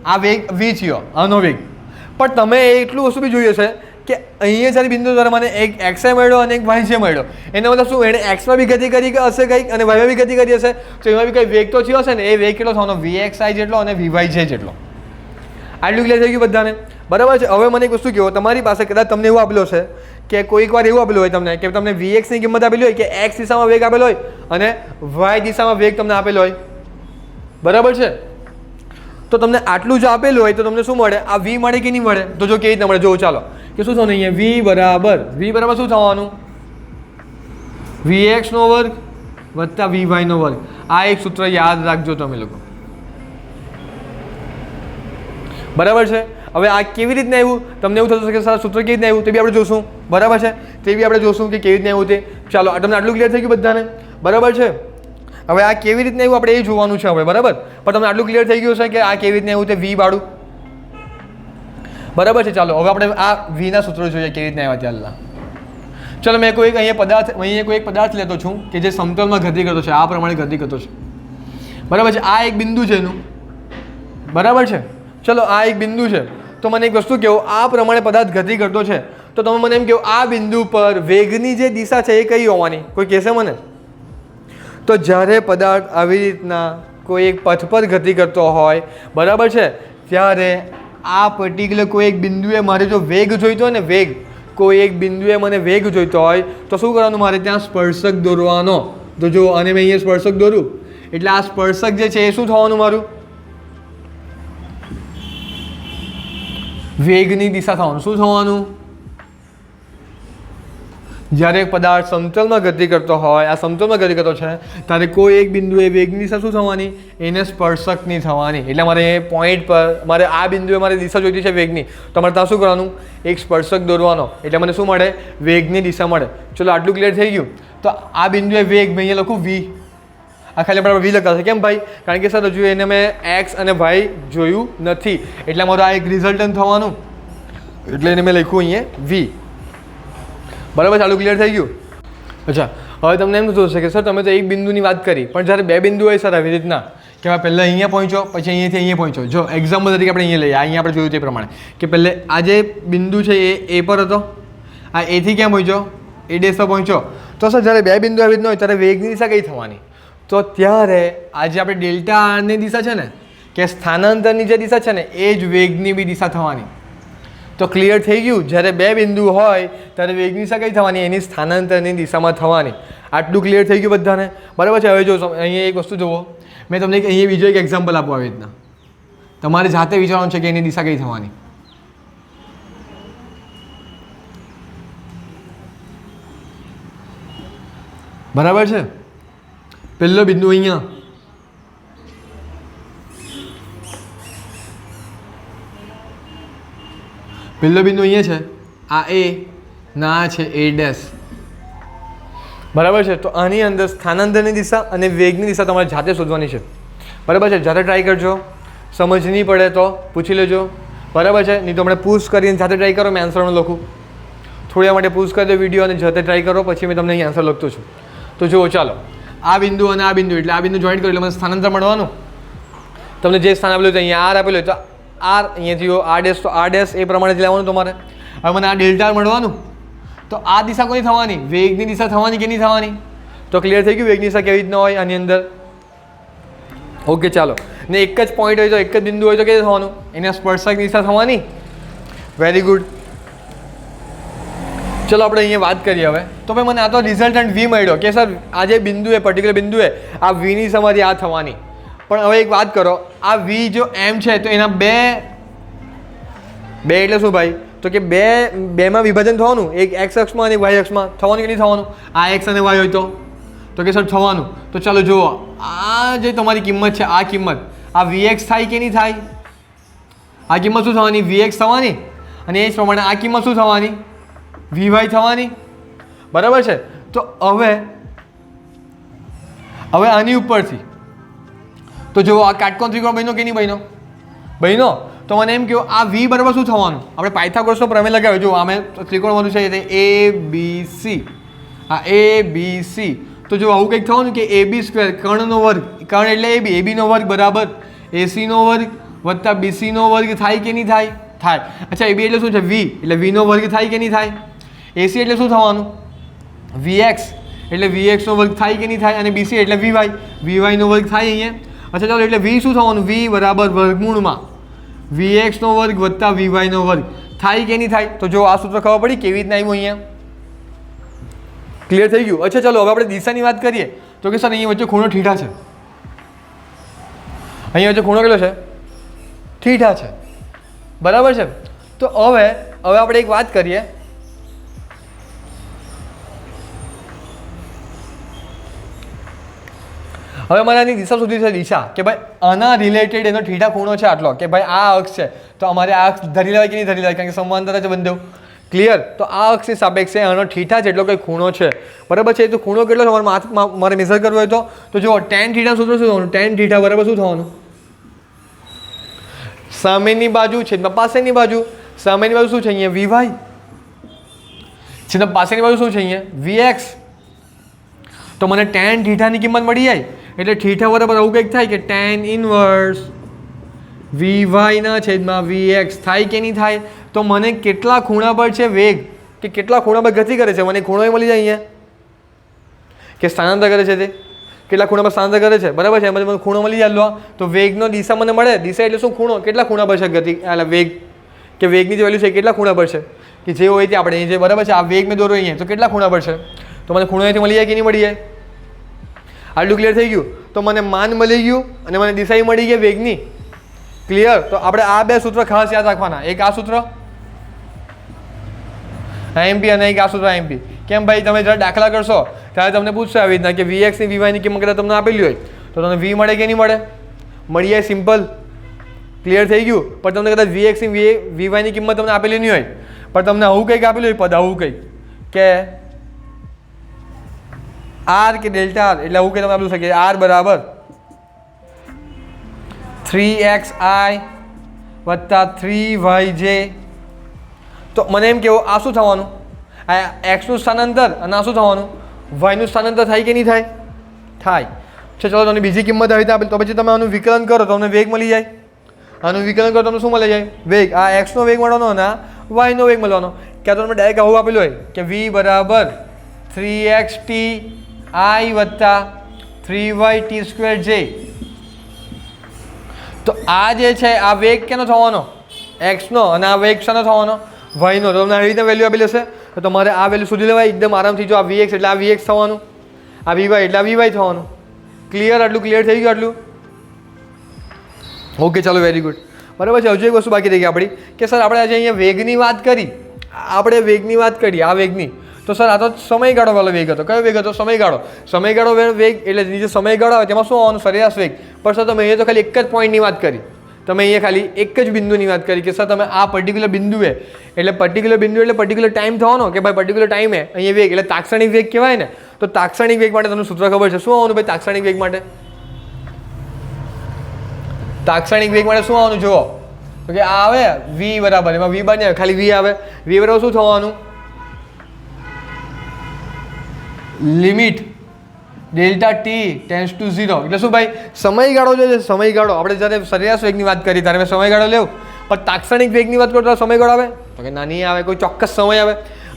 આ વેગ વી થયો આનો વેગ. પણ તમે એટલું વસ્તુ બી જોઈએ છે કે અહીંયા જ્યારે બિંદુ દ્વારા મને એક એક્સ આઈ મળ્યો અને એક વાય જે મળ્યો. એનો મતલબ શું? એણે એક્સમાં બી ગતિ કરી હશે કંઈક અને વાયમાં બી ગતિ કરી હશે. તો એમાં બી કંઈ વેગ તો થયો હશે ને. એ વેગ કેટલો થવાનો? વી એક્સ આઈ જેટલો અને વી વાય જે જેટલો. આટલું ક્લિયર થઈ ગયું બધાને? બરાબર છે. હવે મને એક વસ્તુ કહો. તમારી પાસે કદાચ તમને એવું આપેલો છે કે કોઈક વાર એવું આપેલું હોય તમને કે તમને વી એક્સની કિંમત આપેલી હોય કે એક્સ દિશામાં વેગ આપેલો હોય અને વાય દિશામાં વેગ તમને આપેલો હોય. બરાબર છે. તો તમને આટલું જો આપેલું હોય તો તમને શું મળે? આ વી મળે કે નહીં મળે? તો જો કેવી રીતે મળે જોવું. ચાલો કે શું થવાનું અહીંયા? વી બરાબર શું થવાનું? વી એક્સનો વર્ગ વત્તા વી વાયનો વર્ગ. આ એક સૂત્ર યાદ રાખજો તમે લોકો. બરાબર છે. હવે આ કેવી રીતના આવ્યું? તમને એવું થતું કે સર સૂત્ર કેવી રીતના આવ્યું તે બી આપણે જોશું. બરાબર છે. તે બી આપણે જોશું કે કેવી રીતના આવ્યું તે. ચાલો તમને આટલું ક્લિયર થઈ ગયું બધાને? બરાબર છે. હવે આ કેવી રીતના આવ્યું આપણે એ જોવાનું છે હવે. બરાબર. પણ તમને આટલું ક્લિયર થઈ ગયું છે કે આ કેવી રીતના આવ્યું તે વી વાળું. બરાબર છે. ચાલો હવે આપણે આ વીના સૂત્રો જોઈએ કેવી રીતના આવ્યા ત્યારના. ચાલો મેં કોઈ એક પદાર્થ લેતો છું કે જે સમતલમાં ગતિ કરતો છે. આ પ્રમાણે ગતિ કરતો છે. બરાબર છે. આ એક બિંદુ છે એનું. બરાબર છે. ચલો આ એક બિંદુ છે. તો મને એક વસ્તુ કહો. આ પ્રમાણે પદાર્થ ગતિ કરતો છે તો તમે મને એમ કહો આ બિંદુ પર વેગની જે દિશા છે એ કઈ હોવાની? કોઈ કહેશે મને? તો જ્યારે પદાર્થ આવી રીતના કોઈ એક પથ પર ગતિ કરતો હોય, બરાબર છે, ત્યારે આ પર્ટિક્યુલર કોઈ એક બિંદુએ મારે જો વેગ જોઈતો હોય ને, વેગ, કોઈ એક બિંદુએ મને વેગ જોઈતો હોય તો શું કરવાનું, મારે ત્યાં સ્પર્શક દોરવાનો. તો જો અને મેં અહીંયા સ્પર્શક દોરું એટલે આ સ્પર્શક જે છે એ શું થવાનું, મારું વેગની દિશા થવાનું. શું થવાનું? જ્યારે એક પદાર્થ સમતલમાં ગતિ કરતો હોય, આ સમતલમાં ગતિ કરતો છે, ત્યારે કોઈ એક બિંદુએ વેગની દિશા શું થવાની, એને સ્પર્શકની થવાની. એટલે મારે પોઈન્ટ પર મારે આ બિંદુએ મારે દિશા જોઈતી છે વેગની, તો મારે ત્યાં શું કરવાનું, એક સ્પર્શક દોરવાનો. એટલે મને શું મળે, વેગની દિશા મળે. ચલો આટલું ક્લિયર થઈ ગયું. તો આ બિંદુએ વેગ મેં અહીંયા લખું વી, આ ખાલી આપણે વી લખાશે. કેમ ભાઈ? કારણ કે સર હજુ એને મેં એક્સ અને વાય જોયું નથી, એટલે મારું આ એક રિઝલ્ટન્ટ થવાનું, એટલે એને મેં લખ્યું અહીંયા વી. બરાબર, ચાલુ ક્લિયર થઈ ગયું. અચ્છા, હવે તમને એમ થતું હશે કે સર તમે તો એક બિંદુની વાત કરી, પણ જ્યારે બે બિંદુ હોય સર આવી રીતના કે પહેલાં અહીંયા પહોંચો પછી અહીંયાથી અહીંયા પહોંચો. જો એક્ઝામ્પલ તરીકે આપણે અહીંયા લઈએ, અહીંયા આપણે જોયું તે પ્રમાણે કે પહેલે આ જે બિંદુ છે એ પર હતો, આ એથી ક્યાં પહોંચ્યો, એ ડેશ પર પહોંચ્યો. તો સર જ્યારે બે બિંદુ આવી રીતના હોય ત્યારે વેગની દિશા કઈ થવાની? તો ત્યારે આ જે આપણે ડેલ્ટા આરની દિશા છે ને, કે સ્થાનાંતરની જે દિશા છે ને, એ જ વેગની બી દિશા થવાની. તો ક્લિયર થઈ ગયું. જ્યારે બે બિંદુ હોય ત્યારે વેગની દિશા કઈ થવાની, એની સ્થાનાંતરની દિશામાં થવાની. આટલું ક્લિયર થઈ ગયું બધાને? બરાબર છે. હવે જો અહીંયા એક વસ્તુ જુઓ, મેં તમને અહીંયા બીજો એક એક્ઝામ્પલ આપું આવી રીતના, તમારે જાતે વિચારવાનું છે કે એની દિશા કઈ થવાની. બરાબર છે. પહેલો બિંદુ અહીંયા, પહેલો બિંદુ અહીંયા છે, આ એ ના છે એ ડેશ. બરાબર છે. તો આની અંદર સ્થાનાંતરની દિશા અને વેગની દિશા તમારે જાતે શોધવાની છે. બરાબર છે. જાતે ટ્રાય કરજો, સમજ નહીં પડે તો પૂછી લેજો. બરાબર છે. નહીં તો આપણે પુશ કરીને જાતે ટ્રાય કરો, મેં આન્સરનો લખું. થોડી વાર માટે પુશ કરી દો વિડીયો અને જાતે ટ્રાય કરો, પછી મેં તમને અહીં આન્સર લખતો છું. તો જુઓ, ચાલો આ બિંદુ અને આ બિંદુ, એટલે આ બિંદુ જોઈન્ટ કરો એટલે મને સ્થાનાંતર મળવાનું. તમને જે સ્થાન આપેલું હોય તો અહીંયા આર આપેલું હોય તો આર, અહીંયાથી આર ડેશ તો આર ડેશ એ પ્રમાણે જ લેવાનું તમારે. હવે મને આ ડેલ્ટા મળવાનું, તો આ દિશા કોની થવાની, વેગની દિશા થવાની કે નહીં થવાની? તો ક્લિયર થઈ ગયું વેગની દિશા કેવી રીતના હોય આની અંદર. ઓકે, ચાલો. ને એક જ પોઈન્ટ હોય તો, એક જ બિંદુ હોય તો કેવી થવાનું, એને સ્પર્શક દિશા થવાની. Very good. ચલો આપણે અહીંયા વાત કરીએ હવે. તો ભાઈ મને આ તો રિઝલ્ટન્ટ વી મળ્યો કે સર આ જે બિંદુ એ પર્ટિક્યુલર બિંદુએ આ વીની સમાધિ આ થવાની. પણ હવે એક વાત કરો, આ વી જો એમ છે તો એના બે એટલે શું ભાઈ? તો કે બેમાં વિભાજન થવાનું, એક એક્સ અક્ષમાં અને વાય અક્ષમાં થવાનું કે નહીં થવાનું? આ એક્સ અને વાય હોય તો કે સર થવાનું. તો ચાલો જુઓ, આ જે તમારી કિંમત છે, આ કિંમત આ વીએક્સ થાય કે નહીં થાય? આ કિંમત શું થવાની? વીએક્સ થવાની. અને એ જ પ્રમાણે આ કિંમત શું થવાની? વીવાય થવાની. બરાબર છે. તો હવે આની ઉપરથી તો જો આ કાટકોણ ત્રિકોણ બન્યો કે નહીં બન્યો? બન્યો. તો મને એમ કહો, આ વી બરાબર શું થવાનું? આપણે પાયથાગોરસનો પ્રમેય લગાવ્યો. જો આમે ત્રિકોણ વધુ છે એ બી સી, આ એ બી સી. તો જો આવું કંઈક થવાનું કે એ બી સ્ક્વેર, કર્ણનો વર્ગ, કર્ણ એટલે એ બીનો વર્ગ બરાબર એસીનો વર્ગ વત્તા બીસીનો વર્ગ થાય કે નહીં થાય? થાય. અચ્છા, એ બી એટલે શું છે? વી, એટલે વીનો વર્ગ થાય કે નહીં થાય? એસી એટલે શું થવાનું? વીએક્સ, એટલે વીએક્સનો વર્ગ થાય કે નહીં થાય? અને બીસી એટલે વીવાય, વીવાયનો વર્ગ થાય અહીંયા. અચ્છા ચાલો, એટલે વી શું થવાનું? વી બરાબર વર્ગમૂળમાં વીએક્સનો વર્ગ વત્તા વીવાયનો વર્ગ થાય કે નહીં થાય? તો જો આ સૂત્ર ખબર પડી કેવી રીતના આવ્યું અહીંયા? ક્લિયર થઈ ગયું? અચ્છા ચાલો, હવે આપણે દિશાની વાત કરીએ. તો કે સર અહીંયા વચ્ચે ખૂણો થીટા છે, અહીંયા વચ્ચે ખૂણો કેટલો છે? થીટા છે. બરાબર છે. તો હવે આપણે એક વાત કરીએ. હવે મારે આની દિશા સુધી છે, દિશા કે ભાઈ આના રિલેટેડ એનો થીટા ખૂણો છે આટલો, કે ભાઈ આ અક્ષ છે તો અમારે આ અક્ષ ધરી લેવાય કે નહીં ધરી લેવાય? કારણ કે સમાંતર છે બંને. ક્લિયર? તો આ અક્ષની સાપેક્ષે આનો થીટા જેટલો કંઈ ખૂણો છે. બરાબર છે. તો ખૂણો કેટલો છે મારે મેઝર કરવો હોય તો જુઓ, ટેન થીટા સૂત્ર શું થવાનું? ટેન થીટા બરાબર શું થવાનું? સામેની બાજુ છેદમાં પાસેની બાજુ. સામેની બાજુ શું છે અહીંયા? વીવાય. છેદમાં પાસેની બાજુ શું છે અહીંયા? વીએક્સ. તો મને ટેન થીટાની કિંમત મળી જાય. એટલે થીટા બરાબર આવું કંઈક થાય કે ટેન ઇનવર્સ વીવાયના છેદમાં વીએક્સ થાય કે નહીં થાય? તો મને કેટલા ખૂણા પર છે વેગ, કે કેટલા ખૂણા પર ગતિ કરે છે, મને ખૂણો મળી જાય અહીંયા કે સ્થાનાંતર કરે છે તે. કેટલા ખૂણા પર સ્થાનાંતર કરે છે, બરાબર છે. એમાં મને ખૂણો મળી જાય લો, તો વેગનો દિશા મને મળે. દિશા એટલે શું? ખૂણો. કેટલા ખૂણા પર છે ગતિ, એટલે વેગ કે વેગની જે વેલ્યુ છે કેટલા ખૂણા પર છે કે જે હોય તે આપણે જે, બરાબર છે. આ વેગ મેં દોરો અહીંયા, તો કેટલા ખૂણા પર છે, તો મને ખૂણો અહીંથી મળી જાય કે નહીં મળી જાય? આટલું ક્લિયર થઈ ગયું. તો મને માન મળી ગયું અને મને દિશા મળી ગઈ વેગની. ક્લિયર. તો આપણે આ બે સૂત્ર ખાસ યાદ રાખવાના. એક આ સૂત્ર એમપી અને એક આ સૂત્ર એમપી. કેમ ભાઈ? તમે જ્યારે દાખલા કરશો ત્યારે તમને પૂછશે આવી રીતના કે વીએક્સ ની વીવાયની કિંમત કદાચ તમને આપેલી હોય તો તમને વી મળે કે નહીં મળે? મળી જાય. સિમ્પલ. ક્લિયર થઈ ગયું. પણ તમને કદાચ વીએક્સ ની વીવાયની કિંમત તમને આપેલી નહીં હોય, પણ તમને આવું કંઈક આપેલું હોય પદ, આવું કંઈક કે આર કે ડેલ્ટા આર, એટલે આવું કંઈ તમે આપેલું છે કે આર બરાબર 3xi વત્તા 3yj. તો મને એમ કેવું આ શું થવાનું? આ એક્સનું સ્થાનાંતર અને આ શું થવાનું? વાયનું સ્થાનાંતર થાય કે નહીં થાય? થાય છે. ચલો તમને બીજી કિંમત આવી રીતે આપેલી, તો પછી તમે આનું વિકલન કરો તો તમને વેગ મળી જાય. આનું વિકલન કરો તમને શું મળી જાય? વેગ. આ એક્સનો વેગ મળવાનો અને આ વાયનો વેગ મળવાનો. ક્યાં તો તમને ડાયરેક્ટ આવું આપેલું હોય કે v બરાબર 3xt i વત્તા 3yt²j. તો આ જે છે આ વેગ કેનો થવાનો? એક્સનો. અને આ વેગ શાનો થવાનો? વાયનો. તો તમને આવી રીતે વેલ્યુ આપેલી હશે તો તમારે આ વેલ્યુ શોધી લેવાય એકદમ આરામથી. જો આ વીએક્સ એટલે આ વીએક્સ થવાનું, આ વીવાય એટલે આ વીવાય થવાનું. ક્લિયર? આટલું ક્લિયર થઈ ગયું આટલું? ઓકે, ચાલો, વેરી ગુડ. બરાબર છે. હજુ એક વસ્તુ બાકી રહી ગઈ આપણી કે સર આપણે આજે અહીંયા વેગની વાત કરી, આપણે વેગની વાત કરી, આ વેગની. તો સર આ તો સમયગાળો વાળો વેગ હતો. કયો વેગ હતો? સમયગાળો. સમયગાળો વેગ એટલે જે સમયગાળો આવે તેમાં શું આવવાનું? સરેરાશ વેગ. પણ સર તમે અહીંયા તો ખાલી એક જ પોઈન્ટની વાત કરી, તમે અહીંયા ખાલી એક જ બિંદુની વાત કરી કે સર તમે આ પર્ટિક્યુલર બિંદુએ, એટલે પર્ટિક્યુલર બિંદુ એટલે પર્ટિક્યુલર ટાઈમ થવાનો કે ભાઈ પર્ટિક્યુલર ટાઈમે અહીંયા વેગ એટલે તાક્ષણિક વેગ કહેવાય ને. તો તાક્ષણિક વેગ માટે તમને સૂત્ર ખબર છે. શું આવવાનું ભાઈ તાક્ષણિક વેગ માટે? તાક્ષણિક વેગ માટે શું આવવાનું જુઓ તો કે આ આવે v બરાબર, એમાં v બાદ નહીં, ખાલી v આવે. v બરાબર શું થવાનું? Limit delta T tense two 0. એટલે શું ભાઈ? સમયગાળો જે છે, સમયગાળો આપણે જ્યારે સરેરાશ વેગની વાત કરી ત્યારે મેં સમયગાળો લેવું, પણ તાક્ષણિક વેગની વાત કરો તો સમયગાળો આવે તો કે ના, નહીં આવે. કોઈ ચોક્કસ સમય આવે.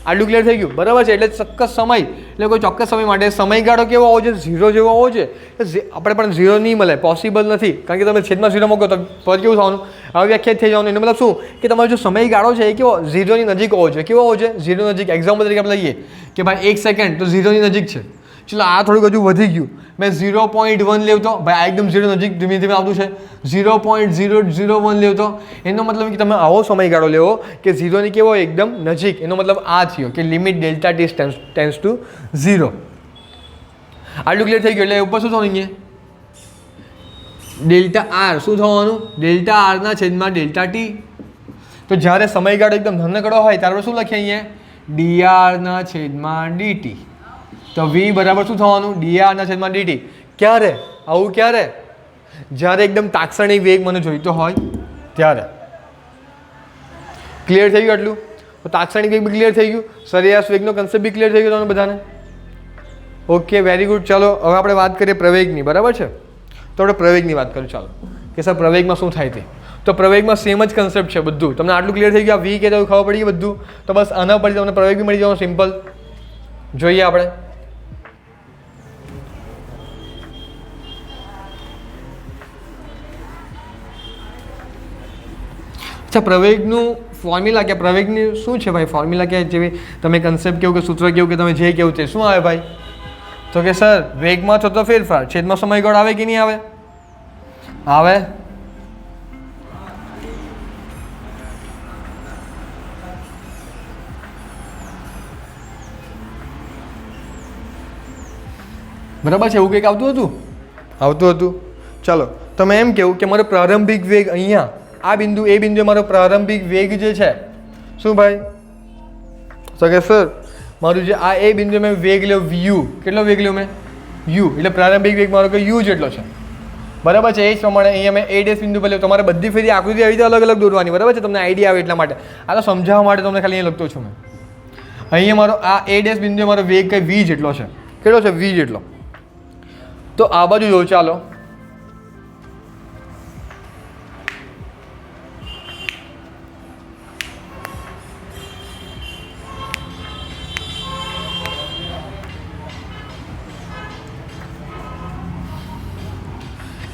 આટલું ક્લિયર થઈ ગયું? બરાબર છે. એટલે ચોક્કસ સમય એટલે કોઈ ચોક્કસ સમય માટે સમયગાળો કેવો હોવો જોઈએ? 0 જેવો હોવો જોઈએ. આપણે પણ 0 નહીં મળે, પોસિબલ નથી. કારણ કે તમે છેદમાં 0 મૂકો તો પદ કેવું થવાનું? હવે વ્યાખ્યાત થઈ જવાનું. એનો મતલબ શું કે તમારો જો સમયગાળો છે એ કેવો? 0 ની નજીક હોવો જોઈએ. કેવો હોવો જોઈએ? 0 નજીક. એક્ઝામ્પલ તરીકે આપણે લઈએ કે ભાઈ 1 સેકન્ડ તો 0 ની નજીક છે. ચલો આ થોડુંક હજુ વધી ગયું. મેં 0.1 લેવતો, ભાઈ આ એકદમ 0 નજીક ધીમે ધીમે આવતું છે. 0.001 લેવતો, એનો મતલબ કે તમે આવો સમયગાળો લેવો કે 0 ની કેવો એકદમ નજીક. એનો મતલબ આ થયો કે limit delta T tense two 0. આટલું ક્લિયર થઈ ગયું. એટલે ઉપર શું થવાનું? અહીંયા ડેલ્ટા આર શું થવાનું? ડેલ્ટા આરના છેદમાં ડેલ્ટા ટી. તો જ્યારે સમયગાળો એકદમ નાનકડો હોય ત્યારે શું લખીએ અહીંયા? dr ના છેદમાં dt. તો v બરાબર શું થવાનું? dr ના છેદમાં dt. ક્યારે આવું? ક્યારે? જ્યારે એકદમ તાક્ષણિક વેગ મને જોઈતો હોય ત્યારે. ક્લિયર થઈ ગયું આટલું? તો તાક્ષણિક વેગ બી ક્લિયર થઈ ગયું, સરેરાશ વેગનો કન્સેપ્ટ બી ક્લિયર થઈ ગયો તમને બધાને. Okay, very good. ચાલો હવે આપણે વાત કરીએ પ્રવેગની. બરાબર છે. તો આપણે પ્રવેગની વાત કરીએ. ચાલો કે સર પ્રવેગમાં શું થાય તે. તો પ્રવેગમાં સેમ જ કન્સેપ્ટ છે બધું. તમને આટલું ક્લિયર થઈ ગયું? આ વી કે તો ખબર પડી ગઈ બધું. તો બસ આના પરથી તમને પ્રવેગ બી મળી જવાનું. સિમ્પલ. જોઈએ આપણે. અચ્છા, પ્રવેગનું ફોર્મ્યુલા કે પ્રવેગની શું છે ભાઈ? ફોર્મ્યુલા કે જેવી તમે કન્સેપ્ટ કેવું કે સૂત્ર કેવું કે તમે જે કેવું તે શું આવે ભાઈ? તો કે સર વેગમાં થતો ફેરફાર છેદમાં સમયગાળો આવે કે નહીં આવે? આવે. બરાબર છે. એવું કંઈક આવતું હતું? આવતું હતું. ચાલો તમે એમ કેવું કે મારો પ્રારંભિક વેગ અહીંયા આ બિંદુ એ બિંદુએ મારો પ્રારંભિક વેગ જે છે શું ભાઈ? તો કે સર મારું જે આ એ બિંદુ મેં વેગ લ્યો u. કેટલો વેગ લ્યો મેં? u. એટલે પ્રારંભિક વેગ મારો કે u જેટલો છે. બરાબર છે. એ જ પ્રમાણે અહીંયા મેં a ડેશ બિંદુ પર લ્યો. તમારે બધી ફેરી આકૃતિ આવી રીતે અલગ અલગ દોરવાની. બરાબર છે. તમને આઈડિયા આવે એટલા માટે. આ તો સમજાવવા માટે તમને ખાલી અહીંયા લખતો છું મેં. અહીંયા મારો આ a ડેશ બિંદુએ મારો વેગ કઈ v જેટલો છે. કેટલો છે? v જેટલો. તો આ બાજુ જો. ચાલો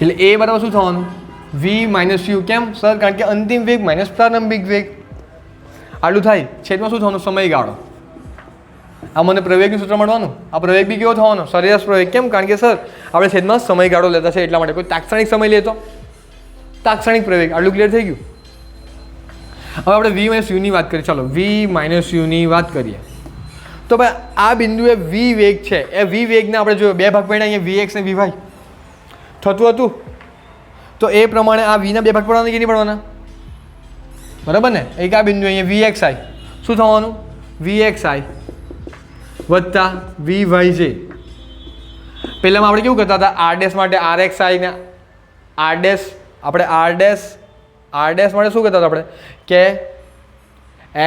એટલે એ બરાબર શું થવાનું વી માઇનસ યુ. કેમ સર? કારણ કે અંતિમ વેગ માઇનસ પ્રારંભિક વેગ. આટલું થાય. છેદમાં શું થવાનું સમયગાળો. આ મને પ્રવેગનું સૂત્ર મળવાનું. આ પ્રવેગ બી કેવો થવાનો સરેરાશ પ્રવેગ. કેમ? કારણ કે સર આપણે છેદમાં સમયગાળો લેતા છે એટલા માટે. કોઈ તાત્ક્ષણિક સમય લેતો તાત્ક્ષણિક પ્રવેગ. આટલું ક્લિયર થઈ ગયું. હવે આપણે વી માઇનસ યુની વાત કરીએ. ચાલો વી માઇનસ યુની વાત કરીએ. તો ભાઈ આ બિંદુએ વી વેગ છે. એ વી વેગને આપણે જોયો બે ભાગ પડ્યા અહીંયા વી એક્સ અને વી વાય થતું હતું. તો એ પ્રમાણે આ વીના બે ભાગ પડવાના કે નહીં પડવાના? બરાબર ને? એક આ બિંદુ અહીંયા વી એક્સ આઈ શું થવાનું વી એક્સ આઈ વત્તા વી વાય જે. પહેલાંમાં આપણે કેવું કરતા હતા આર ડેશ માટે આર એક્સ આઈ ને આર ડેશ આપણે આર ડેશ માટે શું કરતા હતા આપણે કે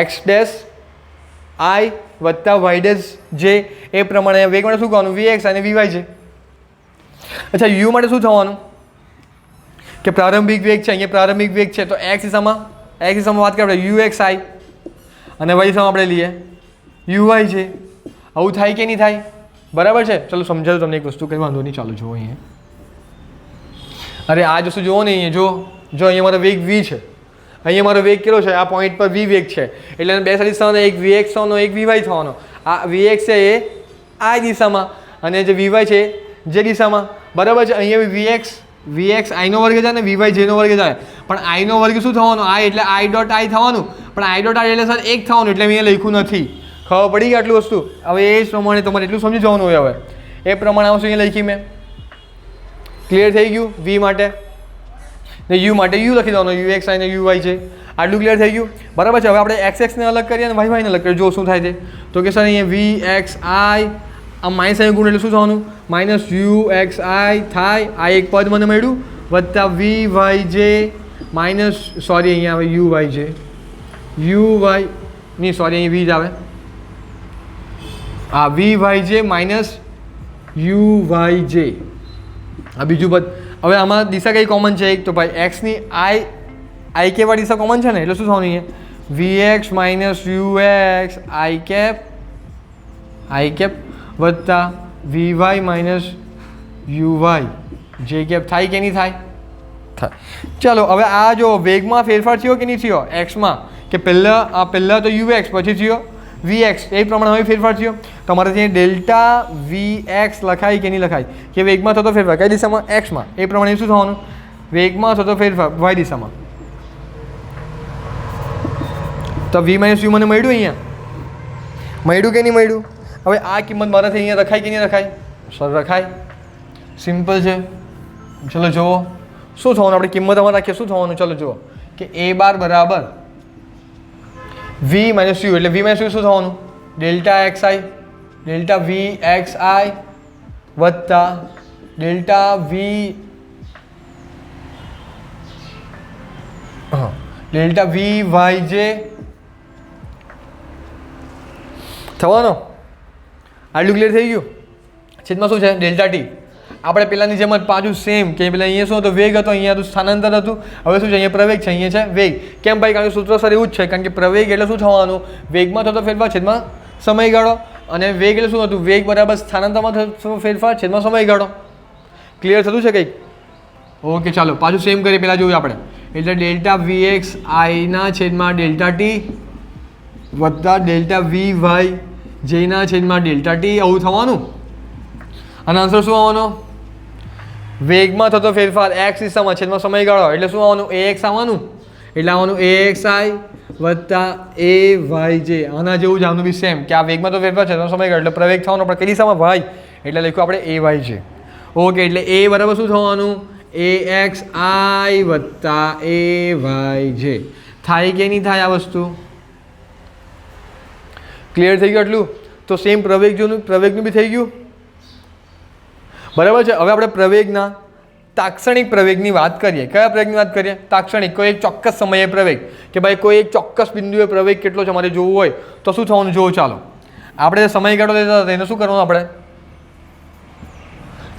એક્સ ડેશ આઈ વત્તા વાય ડેશ જે. એ પ્રમાણે વેગ માટે શું કહેવાનું વી એક્સ અને વી વાય જે. અચ્છા યુ માટે શું થવાનું કે પ્રારંભિક વેગ છે અહીંયા પ્રારંભિક વેગ છે તો એક્સ દિશામાં વાત કરીએ આપણે યુ એક્સ આઈ અને વાય દિશામાં આપણે લઈએ યુ વાય છે. આવું થાય કે નહીં થાય? બરાબર છે. ચલો સમજાવું તમને એક વસ્તુ કંઈ વાંધો નહીં. ચાલો જુઓ અહીંયા. અરે આ વસ્તુ જુઓ ને અહીંયા જો અહીંયા મારો વેગ વી છે. અહીંયા મારો વેગ કેટલો છે? આ પોઈન્ટ પર વી વેગ છે એટલે બે સાઈડ થવાનો એક વી એક્સ થવાનો એક વી વાય થવાનો. આ વી એક્સ છે એ આ દિશામાં અને જે વી વાય છે જે દિશામાં. બરાબર છે. અહીંયા વી એક્સ આઈનો વર્ગ જાય ને વી વાય જેનો વર્ગ જાય. પણ આઈનો વર્ગ શું થવાનો? આઈ એટલે આઈ ડોટ આઈ થવાનું. પણ આઈ ડોટ આઈ એટલે સર એક થવાનું એટલે મેં અહીંયા લખ્યું નથી. ખબર પડી ગઈ આટલું વસ્તુ? હવે એ જ પ્રમાણે તમારે એટલું સમજી જવાનું હોય. હવે એ પ્રમાણે આવશે અહીંયા લખી મેં. ક્લિયર થઈ ગયું? વી માટે ને યુ માટે યુ લખી દેવાનો યુ એક્સ આઈ ને યુ વાય છે. આટલું ક્લિયર થઈ ગયું. બરાબર છે. હવે આપણે એક્સ એક્સને અલગ કરીએ અને વાય વાયને અલગ કરીએ. જો શું થાય છે તો કે સર અહીંયા વી એક્સ આઈ આ માઇનસ આઈ ગુણ એટલે શું થવાનું માઇનસ યુ એક્સ આઈ થાય. આ એક પદ મને મળ્યું વત્તા વી વાય જે માઇનસ સોરી અહીંયા આવે યુ વાય જે યુ વાય નહીં સોરી અહીં વી જ આવે આ વી વાય જે માઇનસ યુ વાય જે. આ બીજું પદ. હવે આમાં દિશા કઈ કોમન છે એક તો ભાઈ એક્સની આઈ કે વાળી દિશા કોમન છે ને એટલે શું થવાનું અહીંયા V X minus U X આઈ કેપ વત્તા V Y minus U Y J cap. થાય કે નહીં થાય? થાય. ચાલો હવે આ જો વેગમાં ફેરફાર થયો કે નહીં થયો એક્સમાં કે પહેલાં તો યુ એક્સ પછી થયો વી એક્સ. એ પ્રમાણે હવે ફેરફાર થયો. તમારે ત્યાં ડેલ્ટા વી એક્સ લખાય કે નહીં લખાય કે વેગમાં થતો ફેરફાર કઈ દિશામાં એક્સમાં. એ પ્રમાણે શું થવાનું વેગમાં થતો ફેરફાર વાય દિશામાં. તો વી માઇનસ યુ મને મળ્યું અહીંયા મળ્યું કે નહીં મળ્યું? હવે આ કિંમત મારાથી અહીંયા રખાય કે નહીં રખાય? સર રખાય. સિમ્પલ છે. ચલો જુઓ શું થવાનું આપણે કિંમત અમારે રાખીએ શું થવાનું. ચલો જુઓ કે એ બાર બરાબર વી માઇનસ યુ એટલે વી માઇનસ યુ શું થવાનું ડેલ્ટા એક્સ આઈ ડેલ્ટા વી એક્સ આઈ વત્તા ડેલ્ટા વી વાય જે થવાનો. આટલું ક્લિયર થઈ ગયું? છેદમાં શું છે ડેલ્ટા ટી. આપણે પહેલાંની જેમ જ પાછું સેમ કે પહેલાં અહીંયા શું હતો વેગ હતો અહીંયા હતું સ્થાનાંતર હતું. હવે શું છે અહીંયા પ્રવેગ છે અહીંયા છે વેગ. કેમ ભાઈ? કારણ કે સૂત્ર સર એવું જ છે કારણ કે પ્રવેગ એટલે શું થવાનું વેગમાં થતો ફેરફાર છેદમાં સમયગાળો અને વેગ એટલે શું હતું વેગ બરાબર સ્થાનાંતરમાં થતો ફેરફાર છેદમાં સમયગાળો. ક્લિયર થતું છે કંઈક? ઓકે ચાલો પાછું સેમ કરીએ. પહેલાં જોયું આપણે એટલે ડેલ્ટા વી એક્સ આઈના છેદમાં ડેલ્ટા ટી વત્તા ડેલ્ટા વી વાય જેના છેદમાં ડેલ્ટા ટી. આવું થવાનું. અને આન્સર શું આવવાનો વેગમાં થતો ફેરફાર એક્સ દિશામાં છેદમાં સમયગાળો એટલે શું આવવાનું એ એક્સ આવવાનું. એટલે આવવાનું એ એક્સ આઈ વત્તા એ વાય જે. આના જેવું જ આવવાનું બી સેમ કે આ વેગમાં તો ફેરફાર છેદમાં સમયગાળો એટલે પ્રવેગ થવાનો આપણે કઈ દિશામાં વાય એટલે લખ્યું આપણે એ વાય છે. ઓકે એટલે એ બરાબર શું થવાનું એ એક્સ આઈ વત્તા એ વાય જે. થાય કે નહીં થાય આ વસ્તુ? ક્લિયર થઈ ગયું આટલું? તો સેમ પ્રવેગનું બી થઈ ગયું. બરાબર છે. હવે આપણે પ્રવેગના તાક્ષણિક પ્રવેગની વાત કરીએ. કયા પ્રવેગની વાત કરીએ? તાક્ષણિક. કોઈ એક ચોક્કસ સમયે પ્રવેગ કે ભાઈ કોઈ એક ચોક્કસ બિંદુએ પ્રવેગ કેટલો છે મારે જોવું હોય તો શું થવાનું જોવો. ચાલો આપણે સમયગાળો લેતા હતા એને શું કરવાનું આપણે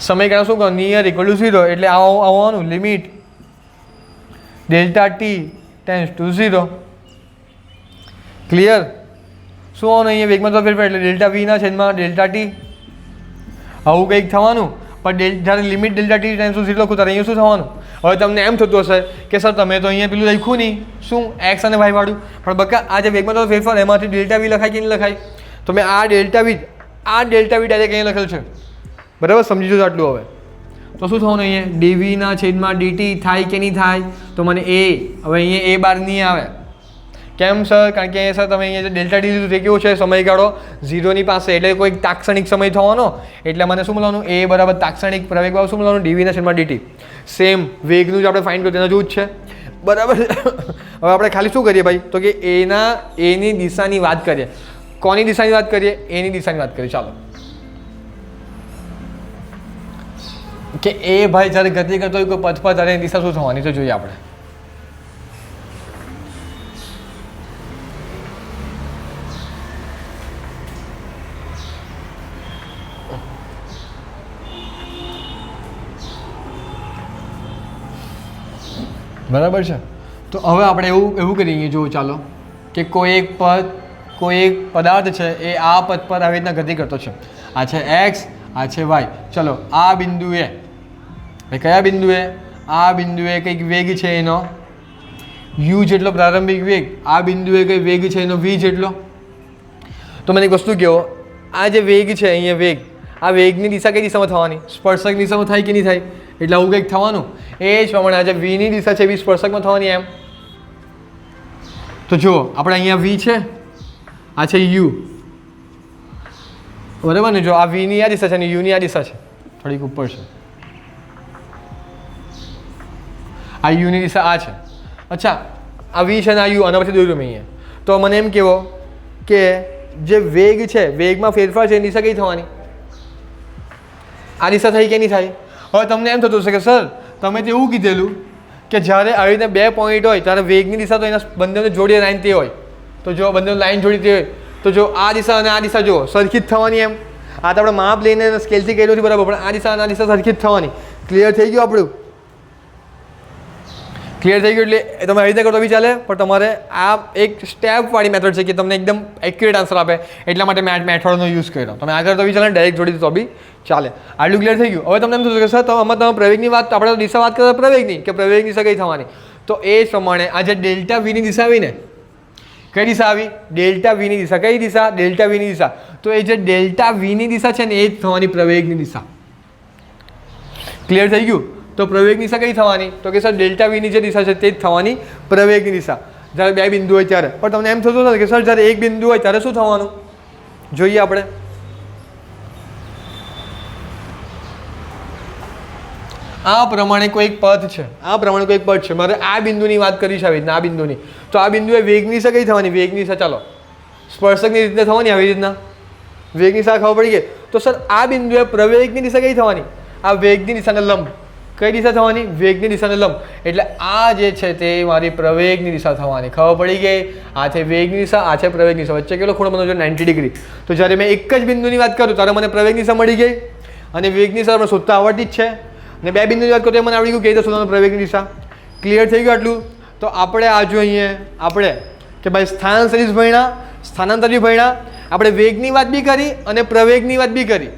સમયગાળો શું કરવાનું નિયર ઇક્વલ ટુ 0 એટલે આવવાનું limit delta T tense two 0. Clear? શું આવવાનું અહીંયા વેગમાં તો ફેરફાર એટલે ડેલ્ટા વીના છેદમાં ડેલ્ટા ટી આવું કંઈક થવાનું. પણ જ્યારે લિમિટ ડેલ્ટા ટી ટાઈમ્સ 0 લખું ત્યારે અહીંયા શું થવાનું? હવે તમને એમ થતું હશે કે સર તમે તો અહીંયા પેલું લખ્યું નહીં, શું એક્સ અને વાય વાળું, પણ બકા આ જે વેગમાં તો ફેરફાર એમાંથી ડેલ્ટા વી લખાય કે નહીં લખાય? તો મેં આ ડેલ્ટા વી ડાયરેક્ટ અહીંયા લખેલ છે, બરાબર? સમજી જજો આટલું. હવે તો શું થવાનું અહીંયા? ડીવીના છેદમાં ડીટી થાય કે નહીં થાય? તો મને એ, હવે અહીંયા એ બાર નહીં આવે. કેમ સર? કારણ કે સર તમે અહીંયા જે ડેલ્ટા ડી લીધું તે કેવું છે? સમયગાળો 0ની પાસે, એટલે કોઈ તાક્ષણિક સમય થવાનો, એટલે મને શું મળવાનું? એ બરાબર તાક્ષણિક પ્રવેગ ભાવ શું મળવાનું? ડીવીના છેદમાં ડીટી. સેમ વેગનું જ આપણે ફાઇન્ડ કર્યું તેના જેવું જ છે, બરાબર? હવે આપણે ખાલી શું કરીએ ભાઈ? તો કે એની દિશાની વાત કરીએ. કોની દિશાની વાત કરીએ? એની દિશાની વાત કરીએ. ચાલો કે એ ભાઈ જ્યારે ગતિ કરતો હોય કોઈ પથ પર, ત્યારે એની દિશા શું થવાની તો જોઈએ આપણે. બરાબર છે? તો હવે આપણે એવું કરીએ, જો ચાલો કે કોઈ એક પદાર્થ છે એ આ પથ પર આવી રીતના ગતિ કરતો છે. આ છે એક્સ, આ છે વાય. ચલો આ બિંદુએ, કયા બિંદુએ? આ બિંદુએ કંઈક વેગ છે એનો u જેટલો પ્રારંભિક વેગ, આ બિંદુએ કંઈ વેગ છે એનો v જેટલો. તો મને એક વસ્તુ કહો, આ જે વેગ છે અહીંયા વેગ, આ વેગની દિશા કઈ દિશામાં થવાની? સ્પર્શક દિશામાં થાય કે નહીં થાય? એટલે આવું કંઈક થવાનું. એ જ પ્રમાણે આ જે વીની દિશા છે એ સ્પર્શકમાં થવાની એમ. તો જુઓ આપણે અહીંયા વી છે, આ છે યુ, બરાબર ને? જો આ વીની આ દિશા છે અને યુની આ દિશા છે, થોડીક ઉપર છે. આ યુની દિશા આ છે. અચ્છા, આ વી છે અને આ યુ, આના પછી દોર્યું મેં અહીંયા. તો મને એમ કહેવો કે જે વેગ છે, વેગમાં ફેરફાર છે એની દિશા કઈ થવાની? આ દિશા થઈ કે નહીં થાય? હવે તમને એમ થતું હશે કે સર તમે તો એવું કીધેલું કે જ્યારે આવી રીતે બે પોઈન્ટ હોય ત્યારે વેગની દિશા તો એના બંનેને જોડી લાઈન તે હોય. તો જો બંને લાઈન જોડી તે હોય તો જો આ દિશા અને આ દિશા જુઓ સરખી જ થવાની એમ. આ તો આપણે માપ લઈને સ્કેલથી કર્યું છે બરાબર, પણ આ દિશા અને આ દિશા સરખી જ થવાની. ક્લિયર થઈ ગયું આપણું? ક્લિયર થઈ ગયું? એટલે તમે આવી રીતે કરો તો બી ચાલે, પણ તમારે આ એક સ્ટેપવાળી મેથડ છે કે તમને એકદમ એક્યુરેટ આન્સર આપે, એટલા માટે મેં આ મેથડનો યુઝ કર્યો. તમે આગળ તો બી ચાલે, ડાયરેક્ટ જોડી તો બી ચાલે. આટલું ક્લિયર થઈ ગયું? હવે તમને એમ થતું કે સર તો આમાં તમે પ્રવેગની વાત, આપણે તો દિશા વાત કરતા પ્રવેગની, કે પ્રવેગની દિશા કઈ થવાની? તો એ જ પ્રમાણે આ જે ડેલ્ટા વીની દિશા આવી ને, કઈ દિશા આવી? ડેલ્ટા વીની દિશા. કઈ દિશા? ડેલ્ટા વીની દિશા. તો એ જે ડેલ્ટા વીની દિશા છે ને એ જ થવાની પ્રવેગની દિશા. ક્લિયર થઈ ગયું? તો પ્રવેગની દિશા કઈ થવાની? તો કે સર ડેલ્ટા વીની જે દિશા છે તે જ થવાની પ્રવેગની દિશા, જ્યારે બે બિંદુ હોય ત્યારે. પણ તમને એમ થતું નથી કે સર જ્યારે એક બિંદુ હોય ત્યારે શું થવાનું? જોઈએ આપણે. આ પ્રમાણે કોઈ એક પથ છે, આ પ્રમાણે કોઈ એક પથ છે, મારે આ બિંદુની વાત કરી છે આવી રીતના, આ બિંદુની. તો આ બિંદુએ વેગની દિશા કઈ થવાની? વેગની દિશા ચાલો સ્પર્શકની રીતે થવાની આવી રીતના, વેગની દિશા ખબર પડી ગઈ. તો સર આ બિંદુએ પ્રવેગની દિશા કઈ થવાની? આ વેગની દિશાને લંબ. કઈ દિશા થવાની? વેગની દિશાને લંબ. એટલે આ જે છે તે મારી પ્રવેગની દિશા થવાની. ખબર પડી ગઈ? આ છે વેગની દિશા, આ છે પ્રવેગની દિશા. વચ્ચે કેટલો ખૂણો બનવો જોઈએ? 90 ડિગ્રી. તો જ્યારે મેં એક જ બિંદુની વાત કરું ત્યારે મને પ્રવેગની દિશા મળી ગઈ અને વેગની દિશા મને શોધતા આવડતી જ છે. અને બે બિંદુની વાત કરું તો મને આવડી ગયું કે રીતે શોધવાનું પ્રવેગની દિશા. ક્લિયર થઈ ગયું આટલું? તો આપણે આ જો અહીંયા આપણે કે ભાઈ સ્થાન સદિશ ભણ્યા, સ્થાનાંતર બી ભણ્યા, આપણે વેગની વાત બી કરી અને પ્રવેગની વાત બી કરી.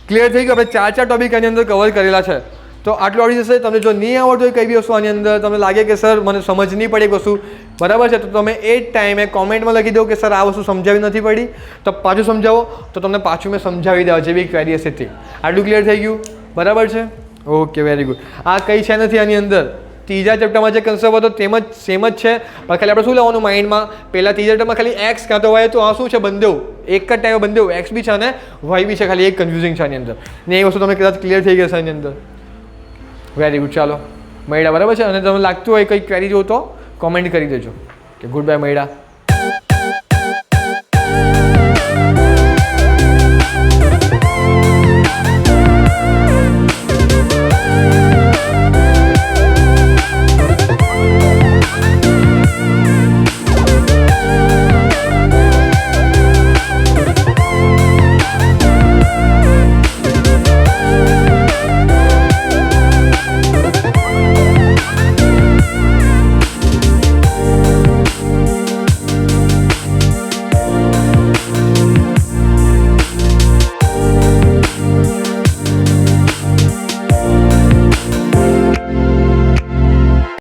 ક્લિયર થઈ ગયું? આપણે 4 ટોપિક આની અંદર કવર કરેલા છે. તો આટલું આવડી જશે. તમને જો નહીં આવડતું હોય કઈ બી વસ્તુ આની અંદર, તમને લાગે કે સર મને સમજ નહીં પડી એક વસ્તુ, બરાબર છે, તો તમે એ જ ટાઈમે કોમેન્ટમાં લખી દો કે સર આ વસ્તુ સમજાવી નથી પડી, તો પાછું સમજાવો, તો તમને પાછું મેં સમજાવી દેવા જે બી ક્વેરી હશે તે. આટલું ક્લિયર થઈ ગયું? બરાબર છે? Okay, very good. આ કંઈ છે નથી આની અંદર. ત્રીજા ચેપ્ટરમાં જે કન્સેપ્ટ હતો તેમ જ સેમ જ છે, પણ ખાલી આપણે શું લેવાનું માઇન્ડમાં? પહેલાં ત્રીજા ચેપ્ટરમાં ખાલી એક્સ કાં તો વાય, તો આ શું છે? બંને એક જ ટાઈમે બંને એક્સ બી છે અને વાય બી છે, ખાલી એક કન્ફ્યુઝિંગ છે આની અંદર. ને એ વસ્તુ તમને કદાચ ક્લિયર થઈ ગઈ છે આની અંદર. Very good. ચાલો મળ્યા, બરાબર છે? અને તમને લાગતું હોય કંઈ ક્વેરી જો તો કોમેન્ટ કરી દેજો કે ગુડ બાય, મળ્યા.